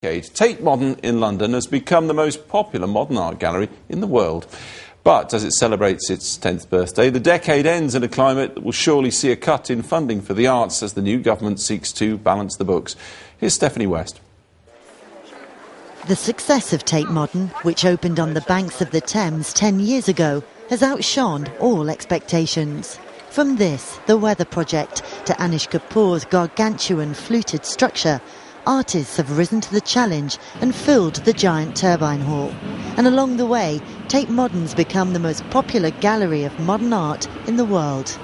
Tate Modern in London has become the most popular modern art gallery in the world. But as it celebrates its 10th birthday, the decade ends in a climate that will surely see a cut in funding for the arts as the new government seeks to balance the books. Here's Stephanie West. The success of Tate Modern, which opened on the banks of the Thames 10 years ago, has outshone all expectations. From this, the Weather Project, to Anish Kapoor's gargantuan fluted structure, artists have risen to the challenge and filled the giant turbine hall. And along the way, Tate Modern's become the most popular gallery of modern art in the world.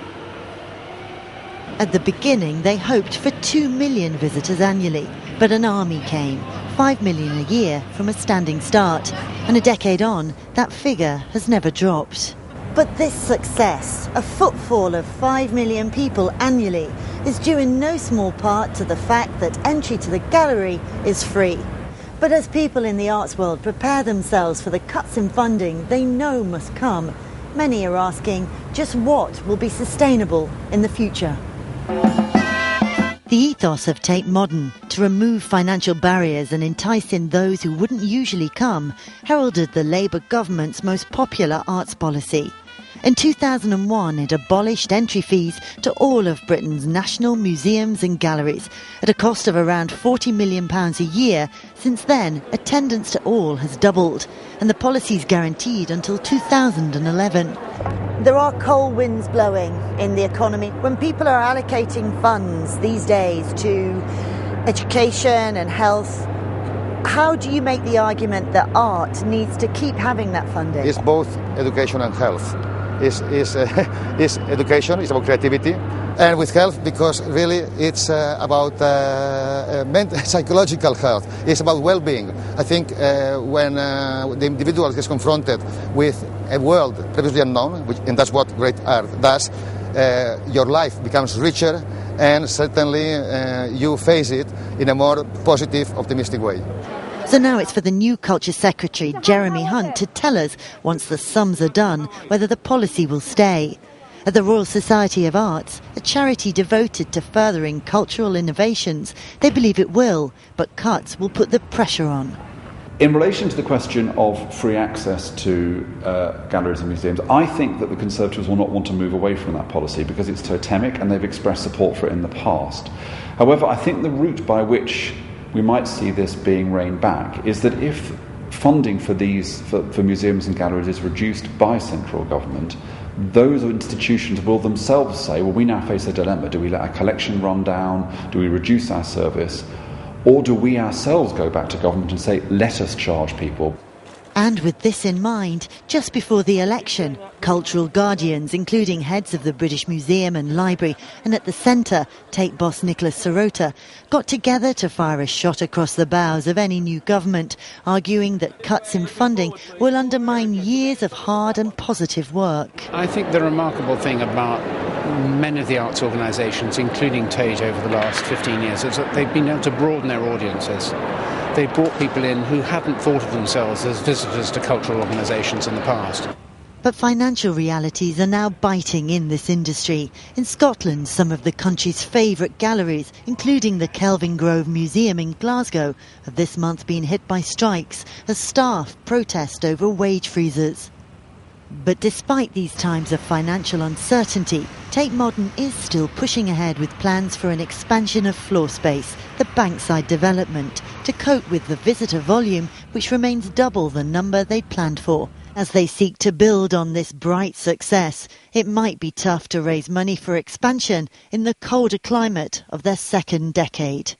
At the beginning, they hoped for 2 million visitors annually, but an army came, 5 million a year from a standing start. And a decade on, that figure has never dropped. But this success, a footfall of 5 million people annually, is due in no small part to the fact that entry to the gallery is free. But as people in the arts world prepare themselves for the cuts in funding they know must come, many are asking just what will be sustainable in the future. The ethos of Tate Modern, to remove financial barriers and entice in those who wouldn't usually come, heralded the Labour government's most popular arts policy. In 2001, it abolished entry fees to all of Britain's national museums and galleries at a cost of around £40 million a year. Since then, attendance to all has doubled, and the policy's guaranteed until 2011. There are cold winds blowing in the economy. When people are allocating funds these days to education and health, how do you make the argument that art needs to keep having that funding? It's both education and health. It's education, it's about creativity, and with health, because really it's about psychological health. It's about well-being. I think when the individual is confronted with a world previously unknown, and that's what great art does, your life becomes richer, and certainly you face it in a more positive, optimistic way. So now it's for the new Culture Secretary, Jeremy Hunt, to tell us, once the sums are done, whether the policy will stay. At the Royal Society of Arts, a charity devoted to furthering cultural innovations, they believe it will, but cuts will put the pressure on. In relation to the question of free access to galleries and museums, I think that the Conservatives will not want to move away from that policy because it's totemic and they've expressed support for it in the past. However, I think the route by which we might see this being reined back is that if funding for museums and galleries is reduced by central government, those institutions will themselves say, well, we now face a dilemma. Do we let our collection run down? Do we reduce our service? Or do we ourselves go back to government and say, let us charge people? And with this in mind, just before the election, cultural guardians, including heads of the British Museum and Library, and at the centre, Tate boss Nicholas Sirota, got together to fire a shot across the bows of any new government, arguing that cuts in funding will undermine years of hard and positive work. I think the remarkable thing about many of the arts organisations, including Tate over the last 15 years, is that they've been able to broaden their audiences. They brought people in who hadn't thought of themselves as visitors to cultural organisations in the past. But financial realities are now biting in this industry. In Scotland, some of the country's favourite galleries, including the Kelvingrove Museum in Glasgow, have this month been hit by strikes as staff protest over wage freezes. But despite these times of financial uncertainty, Tate Modern is still pushing ahead with plans for an expansion of floor space, the Bankside development, to cope with the visitor volume, which remains double the number they'd planned for. As they seek to build on this bright success, it might be tough to raise money for expansion in the colder climate of their second decade.